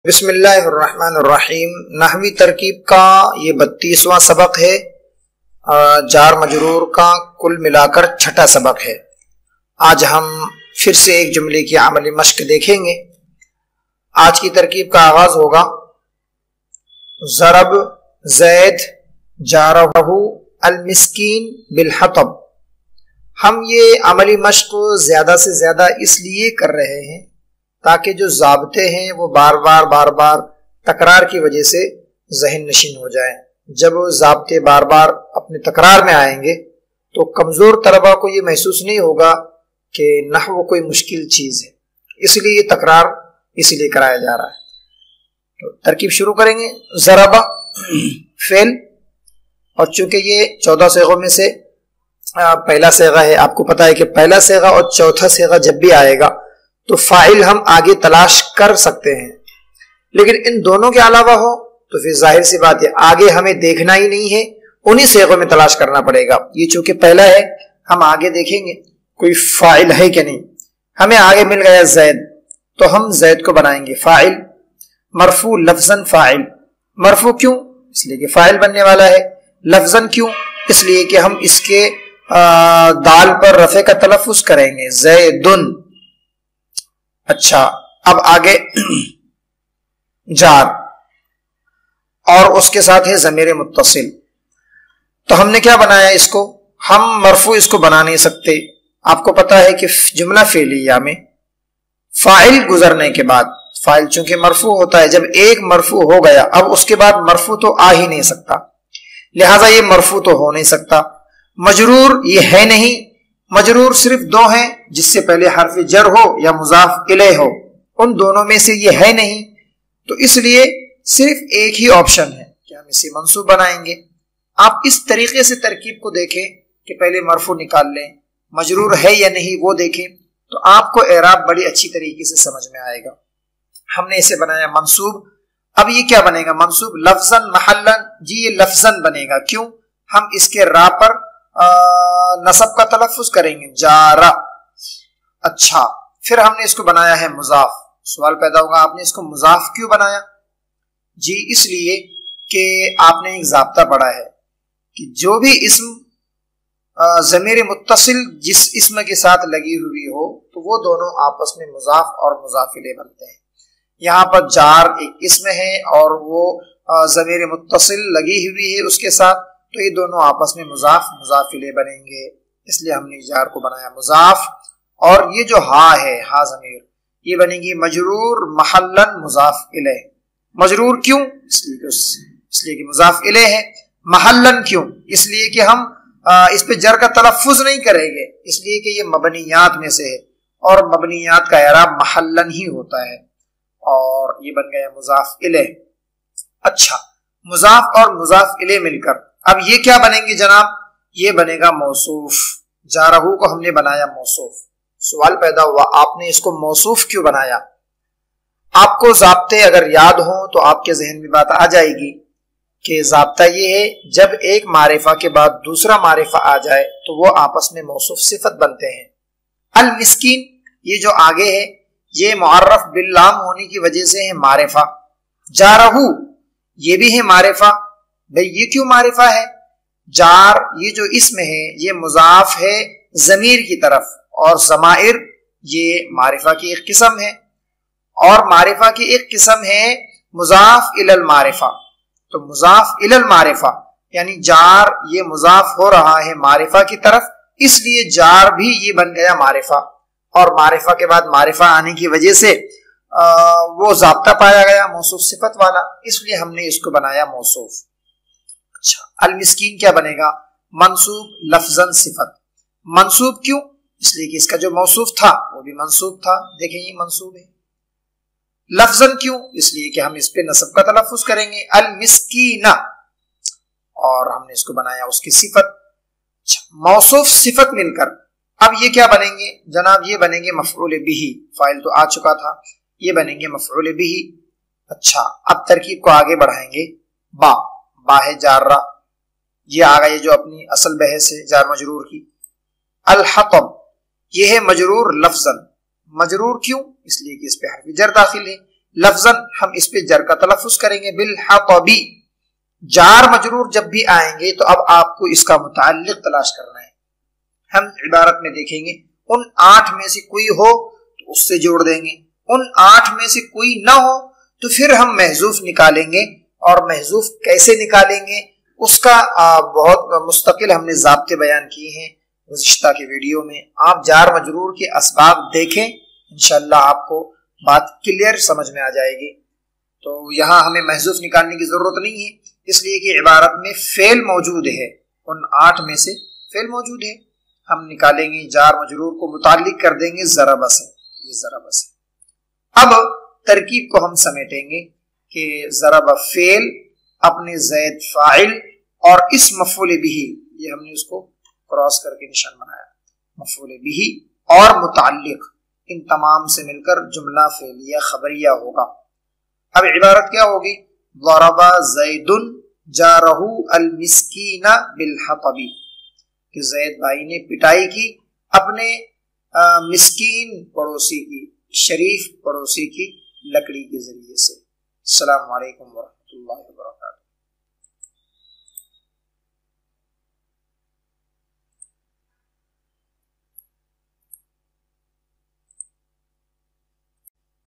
بسم اللہ الرحمن الرحیم۔ نحوی ترکیب کا یہ 32واں سبق ہے، جار مجرور کا کل ملا کر چھٹا سبق ہے۔ آج ہم پھر سے ایک جملے کی عملی مشق دیکھیں گے۔ آج کی ترکیب کا آغاز ہوگا ضرب زید جارہ المسکین بالحطب۔ ہم یہ عملی مشق زیادہ سے زیادہ اس لیے کر رہے ہیں تاکہ جو ضابطے ہیں وہ بار بار تکرار کی وجہ سے ذہن نشین ہو جائیں۔ جب ضابطے بار بار اپنے تکرار میں آئیں گے تو کمزور طلبہ کو یہ محسوس نہیں ہوگا کہ نحو کوئی مشکل چیز ہے، اس لیے یہ تکرار اس لیے کرایا جا رہا ہے۔ تو ترکیب شروع کریں گے۔ ضرب فعل، اور چونکہ یہ 14 صیغوں میں سے پہلا صیغہ ہے، آپ کو پتا ہے کہ پہلا صیغہ اور چوتھا صیغہ جب بھی آئے گا تو فاعل ہم آگے تلاش کر سکتے ہیں، لیکن ان دونوں کے علاوہ ہو تو پھر ظاہر سی بات ہے آگے ہمیں دیکھنا ہی نہیں ہے، انہی صیغوں میں تلاش کرنا پڑے گا۔ یہ چونکہ پہلا ہے، ہم آگے دیکھیں گے کوئی فاعل ہے کہ نہیں۔ ہمیں آگے مل گیا زید، تو ہم زید کو بنائیں گے فاعل مرفوع لفظاً فاعل۔ مرفوع کیوں؟ اس لیے کہ فاعل بننے والا ہے۔ لفظاً کیوں؟ اس لیے کہ ہم اس کے دال پر رفع کا تلفظ کریں گے، زیدن۔ اچھا، اب آگے جار اور اس کے ساتھ ہے ضمیر متصل، تو ہم نے کیا بنایا اس کو؟ ہم مرفوع اس کو بنا نہیں سکتے۔ آپ کو پتا ہے کہ جملہ فعلیہ میں فاعل گزرنے کے بعد، فاعل چونکہ مرفوع ہوتا ہے، جب ایک مرفوع ہو گیا اب اس کے بعد مرفوع تو آ ہی نہیں سکتا، لہٰذا یہ مرفوع تو ہو نہیں سکتا۔ مجرور یہ ہے نہیں، مجرور صرف دو ہیں، جس سے پہلے حرف جر ہو یا مضاف الیہ ہو، ان دونوں میں سے یہ ہے نہیں، تو اس لیے صرف ایک ہی آپشن ہے کہ ہم اسے منصوب بنائیں گے۔ آپ اس طریقے سے ترکیب کو دیکھیں کہ پہلے مرفوع نکال لیں، مجرور ہے یا نہیں وہ دیکھیں، تو آپ کو اعراب بڑی اچھی طریقے سے سمجھ میں آئے گا۔ ہم نے اسے بنایا منصوب۔ اب یہ کیا بنے گا؟ منصوب لفظاً محلاً، جی یہ لفظاً بنے گا۔ کیوں؟ ہم اس کے را پر نصب کا تلفظ کریں گے، جارا۔ اچھا، پھر ہم نے اس کو بنایا ہے مضاف۔ سوال پیدا ہوگا آپ نے اس کو مضاف کیوں بنایا؟ جی اس لیے کہ آپ نے ایک ضابطہ پڑھا ہے کہ جو بھی اسم ضمیر متصل جس اسم کے ساتھ لگی ہوئی ہو تو وہ دونوں آپس میں مضاف اور مضاف الیہ بنتے ہیں۔ یہاں پر جار ایک اسم ہے اور وہ ضمیر متصل لگی ہوئی ہے اس کے ساتھ، تو یہ دونوں آپس میں مضاف الیہ بنیں گے، اس لیے ہم نے جار کو بنایا مضاف۔ اور یہ جو ہا ہے، ہا ضمیر، یہ بنے گی مجرور محلاً مضاف الیہ۔ مجرور کیوں؟ اس لیے کہ مضاف الیہ ہے۔ محلاً کیوں؟ اس لیے کہ ہم اس پہ جر کا تلفظ نہیں کریں گے، اس لیے کہ یہ مبنیات میں سے ہے اور مبنیات کا اعراب محلاً ہی ہوتا ہے، اور یہ بن گیا مضاف الیہ۔ اچھا، مضاف اور مضاف الیہ مل کر اب یہ کیا بنیں گے جناب؟ یہ بنے گا موصوف۔ جارہ کو ہم نے بنایا موصوف۔ سوال پیدا ہوا آپ نے اس کو موصوف کیوں بنایا؟ آپ کو ضابطے اگر یاد ہوں تو آپ کے ذہن میں بات آ جائے گی کہ ضابطہ یہ ہے جب ایک معرفہ کے بعد دوسرا معرفہ آ جائے تو وہ آپس میں موصوف صفت بنتے ہیں۔ المسکین یہ جو آگے ہے یہ معرف باللام ہونے کی وجہ سے ہے معرفہ۔ جارہ یہ بھی ہے معرفہ۔ بھئی یہ کیوں معرفہ ہے؟ جار یہ جو اسم ہے یہ مضاف ہے ضمیر کی طرف، اور ضمائر یہ معرفہ کی ایک قسم ہے، اور معرفہ کی ایک قسم ہے مضاف الی المعرفہ۔ تو مضاف الی المعرفہ یعنی جار یہ مضاف ہو رہا ہے معرفہ کی طرف، اس لیے جار بھی یہ بن گیا معرفہ، اور معرفہ کے بعد معرفہ آنے کی وجہ سے وہ ضابطہ پایا گیا موصوف صفت والا، اس لیے ہم نے اس کو بنایا موصوف۔ اچھا، المسکین کیا بنے گا؟ منصوب لفظاً صفت۔ منصوب کیوں؟ اس لیے کہ اس کا جو موصوف تھا وہ بھی منصوب تھا، دیکھیں یہ منصوب ہے۔ لفظاً کیوں؟ اس لیے کہ ہم اس پہ نصب کا تلفظ کریں گے، المسکین، اور ہم نے اس کو بنایا اس کی صفت۔ اچھا، موصوف صفت مل کر اب یہ کیا بنیں گے جناب؟ یہ بنیں گے مفعول بہ۔ فاعل تو آ چکا تھا، یہ بنیں گے مفعول بہ۔ اچھا، اب ترکیب کو آگے بڑھائیں گے۔ با ہے جارہ، یہ آ گئی جو اپنی اصل بحث ہے جار مجرور کی۔ الحطب یہ ہے مجرور لفظاً۔ مجرور کیوں؟ اس لیے کہ اس پہ حرف جر داخل ہے، لفظاً ہم اس پہ جر کا تلفظ کریں گے بالحطبی. جار مجرور جب بھی آئیں گے تو اب آپ کو اس کا متعلق تلاش کرنا ہے. ہم عبارت میں دیکھیں گے ان 8 میں سے کوئی ہو تو اس سے جوڑ دیں گے, ان 8 میں سے کوئی نہ ہو تو پھر ہم محذوف نکالیں گے. اور محذوف کیسے نکالیں گے اس کا بہت مستقل ہم نے ضابطے بیان کیے ہیں گزشتہ کے ویڈیو میں. آپ جار مجرور کے اسباب دیکھیں, انشاءاللہ آپ کو بات کلیئر سمجھ میں آ جائے گی. تو یہاں ہمیں محذوف نکالنے کی ضرورت نہیں ہے, اس لیے کہ عبارت میں فعل موجود ہے, ان 8 میں سے فعل موجود ہے. ہم نکالیں گے جار مجرور کو متعلق کر دیں گے ضرب سے, یہ ضرب سے. اب ترکیب کو ہم سمیٹیں گے کہ ضرب فعل, اپنے زید فاعل, اور اس مفعول بھی, یہ ہم نے اس کو کراس کر کے نشان بنایا, مفعول بھی اور متعلق, ان تمام سے مل کر جملہ فعلیہ خبریہ ہوگا. اب عبارت کیا ہوگی؟ ضرب زید جارہ المسکین بالحطب, کہ زید بھائی نے پٹائی کی اپنے مسکین پڑوسی کی, شریف پڑوسی کی لکڑی کے ذریعے سے. السلام علیکم ورحمۃ اللہ.